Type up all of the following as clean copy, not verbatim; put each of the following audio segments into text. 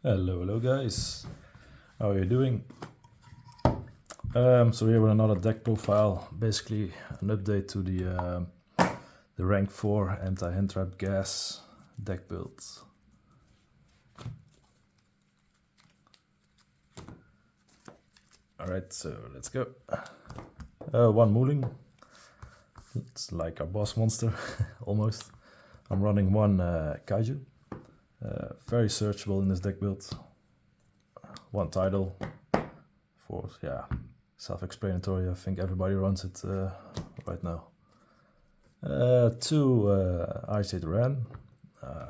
Hello guys, how are you doing? So here with another deck profile, basically an update to the rank 4 Anti-handtrap Gass deck build. Alright, so let's go. One mooling, it's like our boss monster, almost. I'm running one kaiju, very searchable in this deck build. One tidal, for, yeah, self-explanatory, I think everybody runs it right now. Two icejade ran.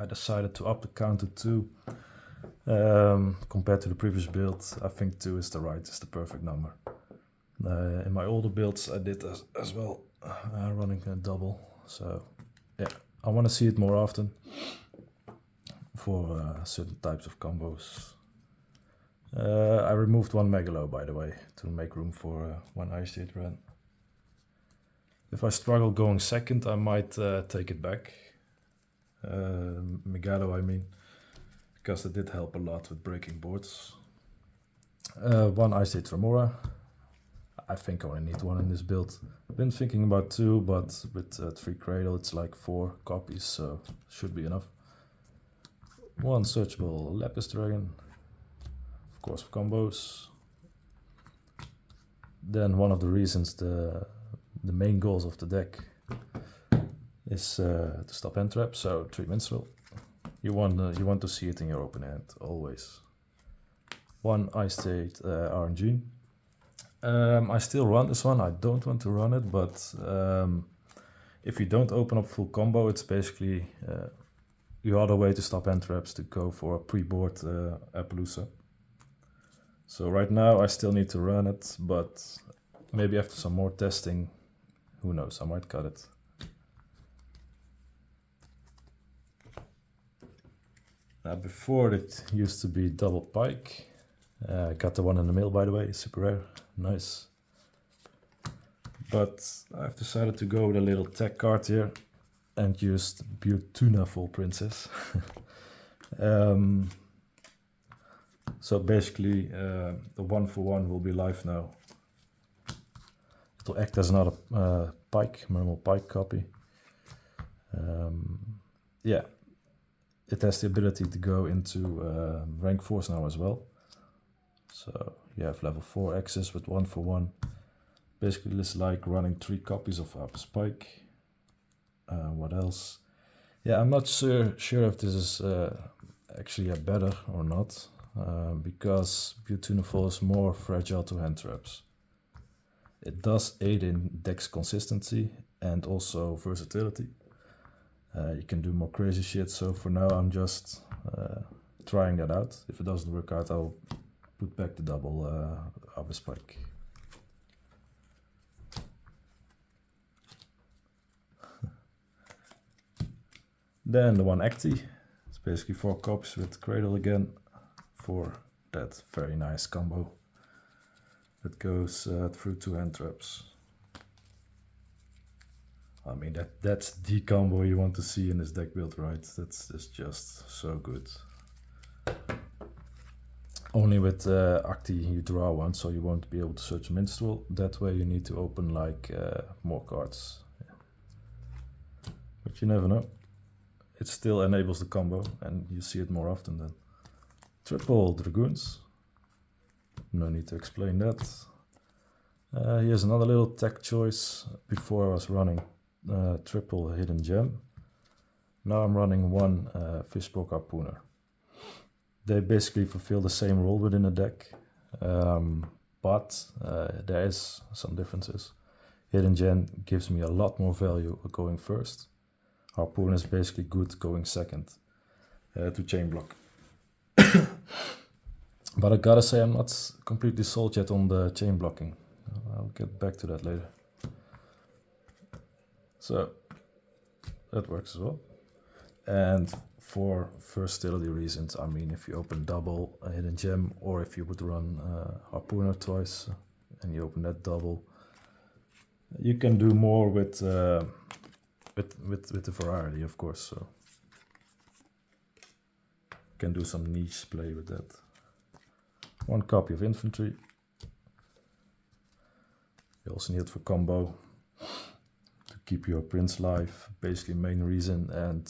I decided to up the count to 2. Compared to the previous build, I think 2 is the perfect number. In my older builds I did as well, running a double, so yeah, I want to see it more often for certain types of combos. I removed one Megalo, by the way, to make room for one icejade ran. If I struggle going second, I might take it back. Megalo, I mean, because it did help a lot with breaking boards. One icejade Remora. I think I only need one in this build. I've been thinking about 2, but with 3 cradle it's like 4 copies, so should be enough. One searchable Lapis Dragon, of course for combos. Then one of the reasons, the main goals of the deck is to stop handtraps, so 3 minstrel. You want to see it in your open hand always. One icejade RNG. I still run this one. I don't want to run it, but if you don't open up full combo, it's basically your other way to stop handtraps to go for a pre-board Apollousa. So right now I still need to run it, but maybe after some more testing, who knows, I might cut it. Now before it used to be double pike. I got the one in the mail, by the way, super rare, nice. But I've decided to go with a little tech card here and used Beautiful Princess. So basically the 1-for-1 will be live now. It will act as another Mermail pike copy. Yeah, it has the ability to go into rank 4s now as well. So you have level 4 acces with 1-for-1. Basically it's like running 3 copies of Apis Pike. What else? Yeah, I'm not sure if this is actually a better or not, because Beautiful is more fragile to handtraps. It does aid in deck's consistency and also versatility. You can do more crazy shit, so for now I'm just trying that out. If it doesn't work out, I'll put back the double Apis Pike. Then the one Acti, it's basically 4 copies with Cradle again for that very nice combo that goes through 2 handtraps. I mean, that's the combo you want to see in this deck build, right? That's just so good. Only with Acti you draw one, so you won't be able to search minstrel. That way you need to open like more cards. Yeah. But you never know. It still enables the combo and you see it more often then. Triple Dragoons. No need to explain that. Here's another little tech choice. Before I was running triple Hidden Gem. Now I'm running one Fishbook Harpooner. They basically fulfill the same role within the deck, but there is some differences. Hidden Gem gives me a lot more value going first. Harpoon is basically good going second to chain block. But I gotta say I'm not completely sold yet on the chain blocking. I'll get back to that later. So that works as well. And for versatility reasons, I mean, if you open double a Hidden Gem, or if you would run Harpooner twice and you open that double, you can do more with the variety, of course. So can do some niche play with that. 1 copy of infantry. You also need it for combo to keep your prince live, basically main reason. And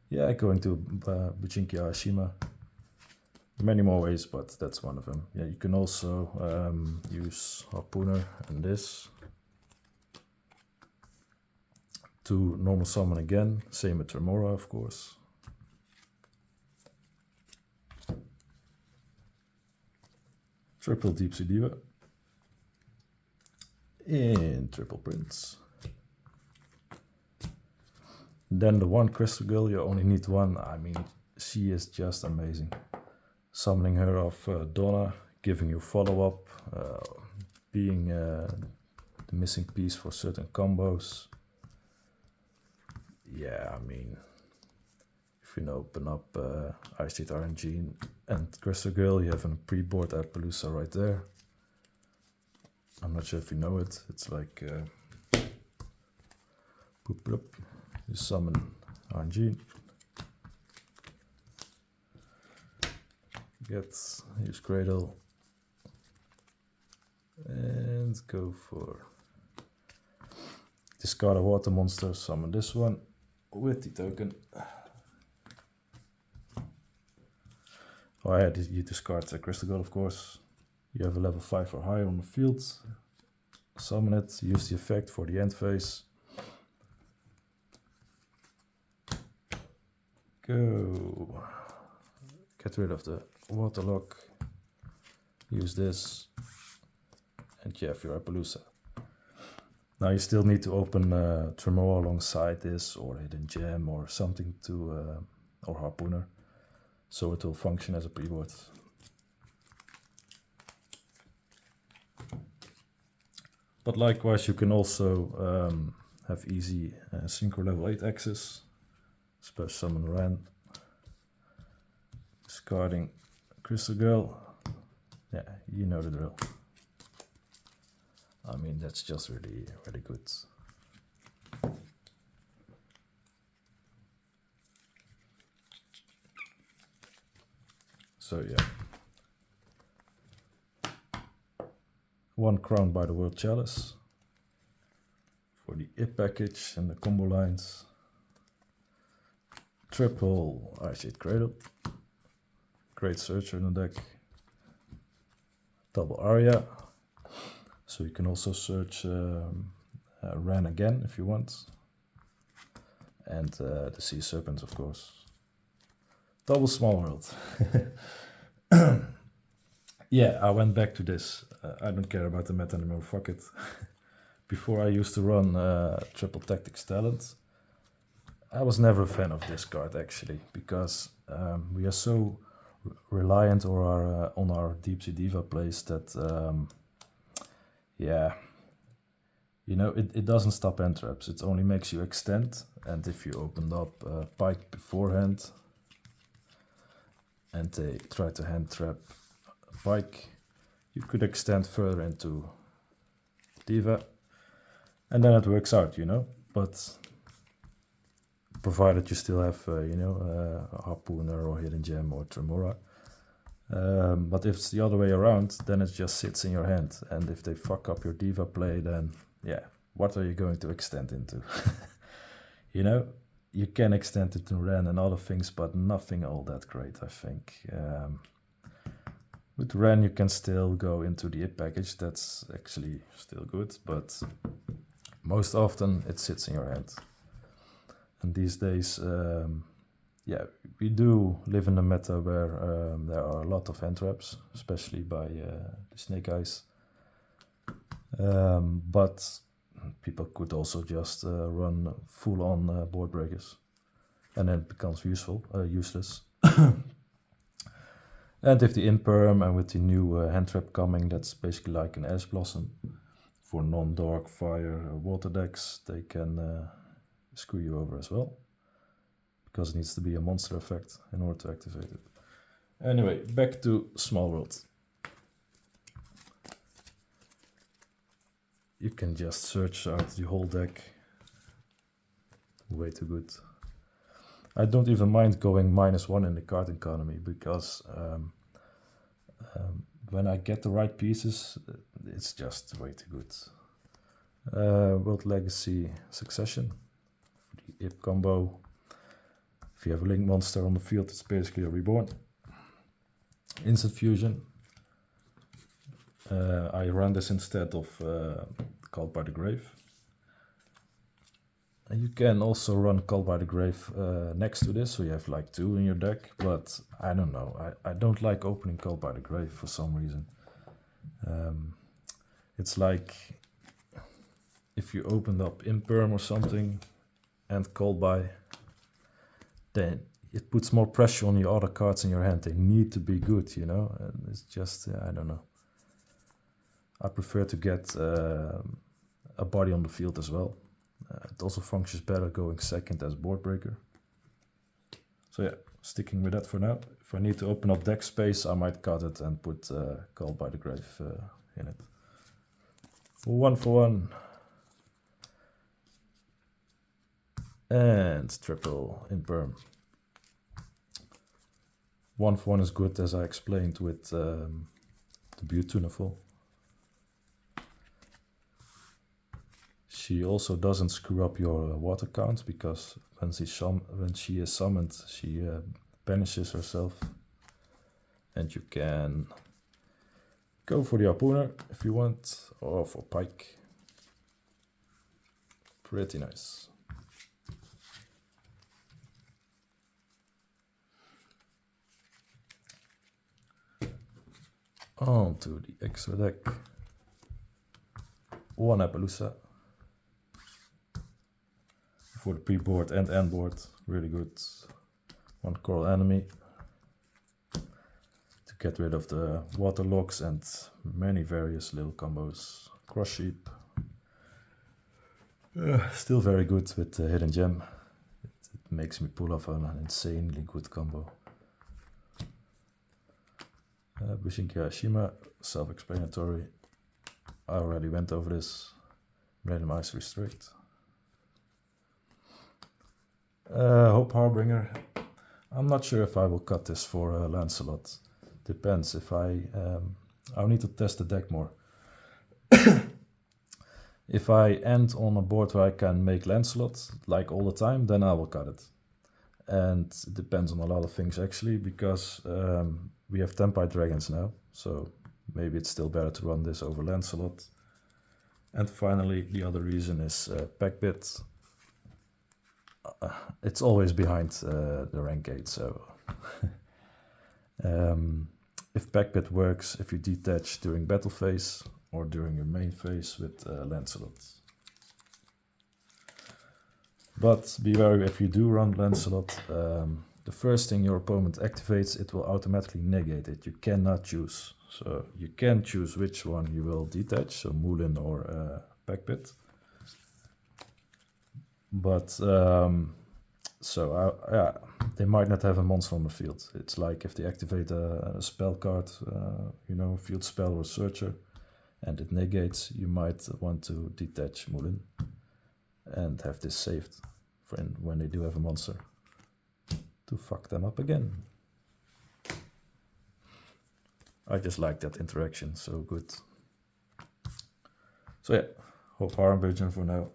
yeah, going to Bujinki Arashima. Many more ways, but that's one of them. Yeah, you can also use Harpooner and this to normal summon again. Same with Tremora, of course. Triple Deep Sea Diva. In Triple Prince. Then the 1 Crystal Girl, you only need 1. I mean, she is just amazing. Summoning her off Donna, giving you follow-up, being the missing piece for certain combos. Yeah, I mean, if you open up icejade RNG and Crystal Girl, you have a pre-board Apollousa right there. I'm not sure if you know it. It's like boop, boop. You summon RNG. Use Cradle. And go for discard a water monster, summon this one with the token. Oh, I had you discard the Crystal Girl, of course. You have a level 5 or higher on the field. Summon it, use the effect for the end phase. Go. Get rid of the waterlock. Use this. And you have your Apollousa. Now you still need to open Tremor alongside this, or Hidden Gem, or something to, or Harpooner. So it will function as a pre-board. But likewise, you can also have easy synchro level 8 access. Special summon Ran. Discarding Crystal Girl. Yeah, you know the drill. I mean, that's just really, really good. So yeah. 1 crown by the World Chalice for the IP package and the combo lines. Triple icejade Cradle. Great Searcher in the deck. Double Aria. So you can also search Ran again if you want. And the Sea Serpents, of course. Double Small World. Yeah, I went back to this. I don't care about the meta anymore, fuck it. Before I used to run Triple Tactics Talent. I was never a fan of this card actually, because we are so reliant on our Deep Sea Diva plays that, yeah, you know, it doesn't stop Handtraps, it only makes you extend. And if you opened up Pike beforehand, and they try to hand trap Pike, you could extend further into Diva, and then it works out, you know. But provided you still have, you know, a Harpooner or Hidden Gem or Tremora. But if it's the other way around, then it just sits in your hand. And if they fuck up your Diva play, then yeah, what are you going to extend into? You know, you can extend it to Ren and other things, but nothing all that great, I think. With Ren, you can still go into the IP package. That's actually still good, but most often it sits in your hand. And these days, yeah, we do live in a meta where there are a lot of Handtraps, especially by the Snake Eyes. But people could also just run full-on board breakers, and then it becomes useless. And if the Imperm and with the new Handtrap coming, that's basically like an Ash Blossom for non-dark fire water decks, they can screw you over as well, because it needs to be a monster effect in order to activate it. Anyway, back to Small World. You can just search out the whole deck. Way too good. I don't even mind going -1 in the card economy, because when I get the right pieces, it's just way too good. World Legacy Succession, for the IP combo. If you have a Link monster on the field, it's basically a reborn. Instant Fusion. I run this instead of Called by the Grave. And you can also run Called by the Grave next to this, so you have like 2 in your deck, but I don't know, I don't like opening Called by the Grave for some reason. It's like if you opened up Imperm or something and Called by, then it puts more pressure on your other cards in your hand. They need to be good, you know, and it's just, I don't know. I prefer to get a body on the field as well. It also functions better going second as board breaker. So yeah, sticking with that for now. If I need to open up deck space, I might cut it and put Called by the Grave in it. 1 for 1. And triple Imperm. 1 for 1 is good, as I explained with the Beautiful. She also doesn't screw up your water count, because when she is summoned, she banishes herself. And you can go for the Harpooner if you want, or for Pike. Pretty nice. On to the extra deck. 1 Apollousa. For the pre-board and end board, really good. 1 Coral Enemy. To get rid of the water locks and many various little combos. Cross Sheep. Still very good with the Hidden Gem. It makes me pull off an insanely good combo. Bushinki Ashima, self-explanatory. I already went over this. Randomize Restrict. Hope Harbinger. I'm not sure if I will cut this for Lancelot. Depends. If I'll need to test the deck more. If I end on a board where I can make Lancelot like all the time, then I will cut it. And it depends on a lot of things actually, because we have Tempide Dragons now, so maybe it's still better to run this over Lancelot. And finally, the other reason is Packbit. It's always behind the rank gate, so if Packbit works, if you detach during battle phase or during your main phase with Lancelot. But be wary, if you do run Lancelot, the first thing your opponent activates, it will automatically negate it. You cannot choose. So you can choose which one you will detach, so Moulin or Packbit. But they might not have a monster on the field. It's like if they activate a spell card, you know, field spell or searcher, and it negates, you might want to detach Moulin and have this saved for when they do have a monster to fuck them up again. I just like that interaction, so good. So yeah, Hope Harbinger for now.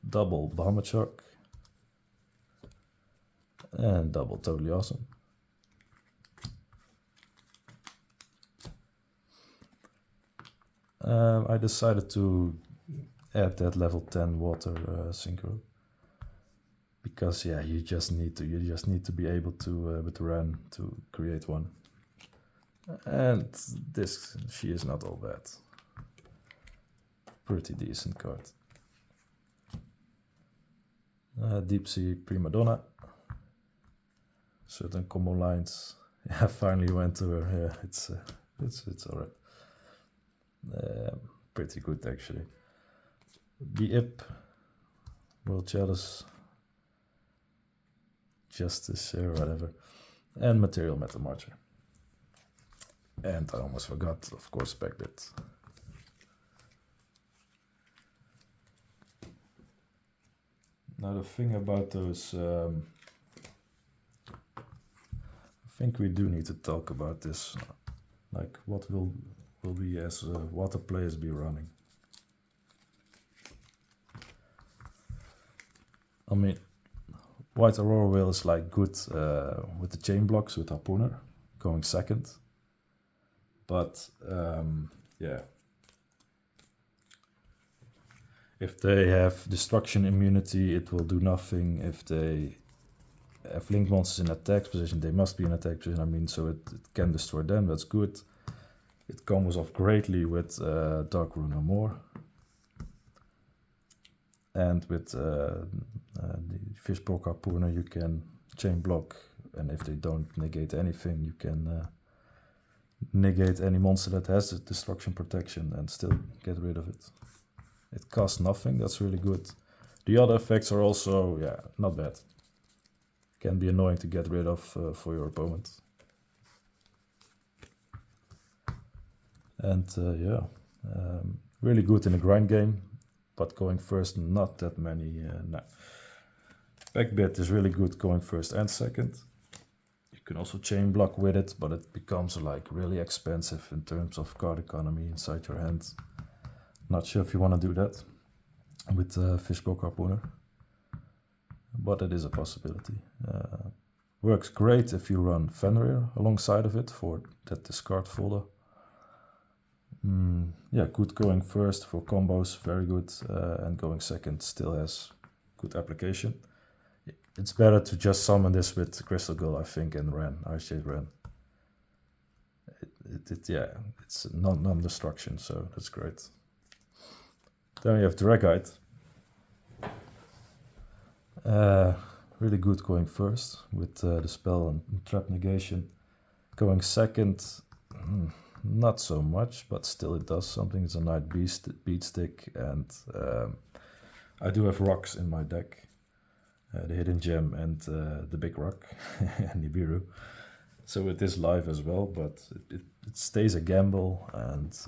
Double Bahamut Shark. And double Totally Awesome. I decided to add that level 10 water synchro, because yeah, you just need to be able to with the Ren to create one. And this, she is not all bad. Pretty decent card. Deep Sea Prima Donna. Certain combo lines. Yeah, finally went to her. Yeah, it's alright. Pretty good actually. The IP, World Chalice, Justice or whatever, and Material Metal Marcher. And I almost forgot, of course, Packbit. Now the thing about those think we do need to talk about this. Like, what will we as water players be running? I mean, White Aurora Whale is like good with the chain blocks with Harpooner, going second. But yeah, if they have destruction immunity, it will do nothing. If they have link monsters in attack position, they must be in attack position. I mean, so it can destroy them. That's good. It combos off greatly with Dark Rune or more. And with the Fishbrook Harpooner, you can chain block, and if they don't negate anything, you can negate any monster that has the destruction protection and still get rid of it. It costs nothing, that's really good. The other effects are also, yeah, not bad. Can be annoying to get rid of for your opponent. And yeah, really good in a grind game. But going first, not that many. No. Backbit is really good going first and second. You can also chain block with it, but it becomes like really expensive in terms of card economy inside your hand. Not sure if you want to do that with Fishbrook Harpooner, but it is a possibility. Works great if you run Fenrir alongside of it for that discard folder. Yeah, good going first for combos, very good, and going second still has good application. It's better to just summon this with Crystal Gull, I think, and Ren, icejade Ren. Yeah, it's non-destruction, so that's great. Then we have Dragite. Really good going first with the spell and trap negation. Going second, not so much, but still it does something. It's a Night Beat Stick, and I do have rocks in my deck. The Hidden Gem and the Big Rock, Nibiru. So it is live as well, but it stays a gamble, and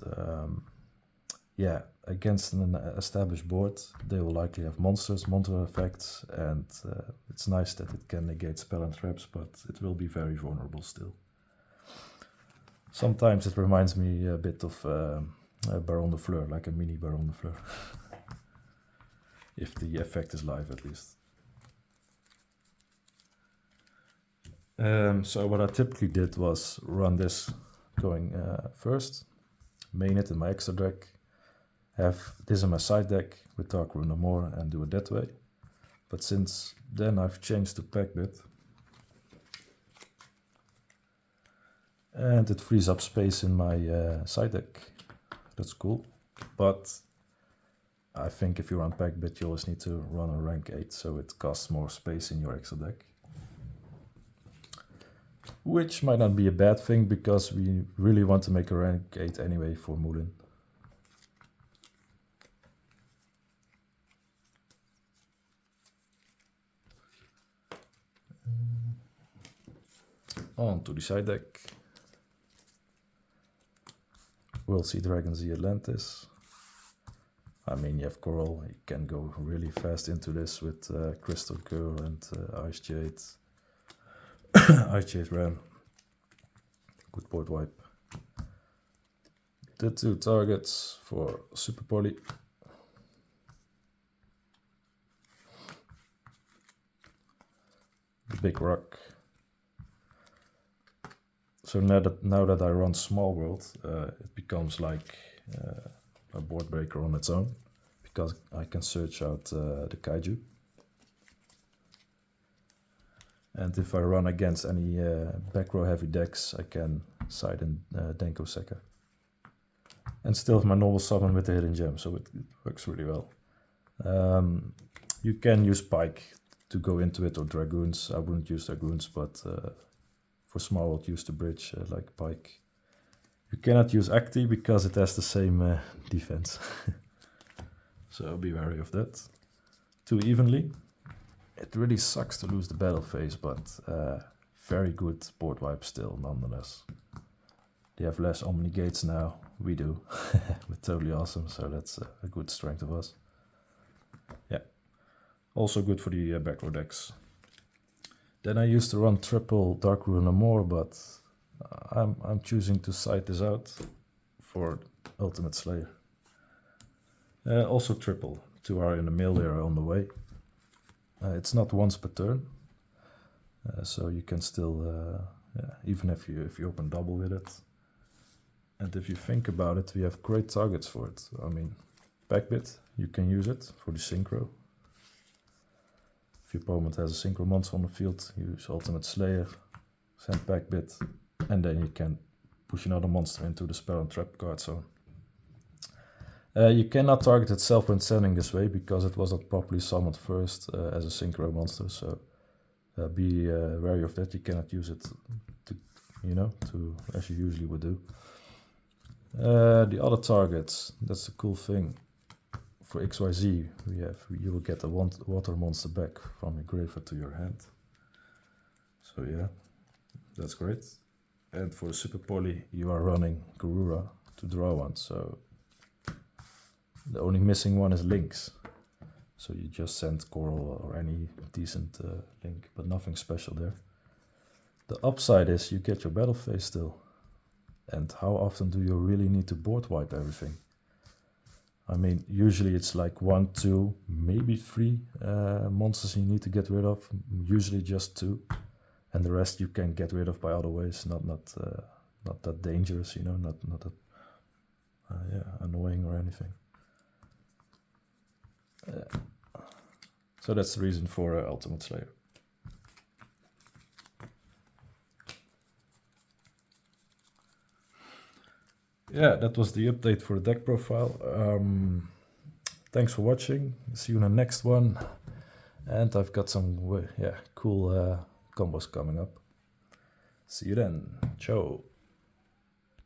yeah, against an established board, they will likely have monsters, monster effects, and it's nice that it can negate spell and traps, but it will be very vulnerable still. Sometimes it reminds me a bit of Baron de Fleur, like a mini Baron de Fleur. If the effect is live, at least. So what I typically did was run this going first, main it in my extra deck, have this in my side deck with Dark Rune no more, and do it that way. But since then I've changed to Packbit. And it frees up space in my side deck. That's cool. But I think if you run Packbit, you always need to run a rank 8, so it costs more space in your extra deck. Which might not be a bad thing, because we really want to make a rank 8 anyway for Moulin. On to the side deck. World Sea Dragon Z Atlantis. I mean, you have Coral, you can go really fast into this with Crystal Girl and icejade. icejade Ram. Good board wipe. The two targets for Super Poly. The Big Rock. So now that I run Small World, it becomes like a board breaker on its own, because I can search out the kaiju. And if I run against any back row heavy decks, I can side in denko sekka. And still have my normal summon with the Hidden Gem, so it works really well. You can use Pike to go into it, or Dragoons. I wouldn't use Dragoons, but for Small World, use the bridge like Pike. You cannot use Acti because it has the same defense. So be wary of that. Too evenly. It really sucks to lose the battle phase, but very good board wipe still nonetheless. They have less Omni Gates now. We do. We're totally awesome, so that's a good strength of us. Yeah. Also good for the back row decks. Then I used to run triple Dark Ruler no more, but I'm choosing to side this out for Ultimate Slayer. Also triple, 2 are in the mill there on the way. It's not once per turn, so you can still, yeah, even if you open double with it. And if you think about it, we have great targets for it. I mean, backbit, you can use it for the synchro. If your opponent has a synchro monster on the field, use Ultimate Slayer, send backbit, and then you can push another monster into the spell and trap card zone. You cannot target itself when sending this way because it was not properly summoned first as a synchro monster, so be wary of that. You cannot use it to, as you usually would do. The other targets, that's the cool thing. For XYZ, you will get a water monster back from your graveyard to your hand. So yeah, that's great. And for the Super Poly, you are running Garura to draw one, so the only missing one is Lynx. So you just send Coral or any decent link, but nothing special there. The upside is you get your battle phase still. And how often do you really need to board wipe everything? I mean, usually it's like 1, 2, maybe 3 monsters you need to get rid of. Usually just 2, and the rest you can get rid of by other ways. Not that dangerous, not that annoying or anything. So that's the reason for Ultimate Slayer. Yeah, that was the update for the deck profile. Thanks for watching. See you in the next one. And I've got some cool combos coming up. See you then. Ciao.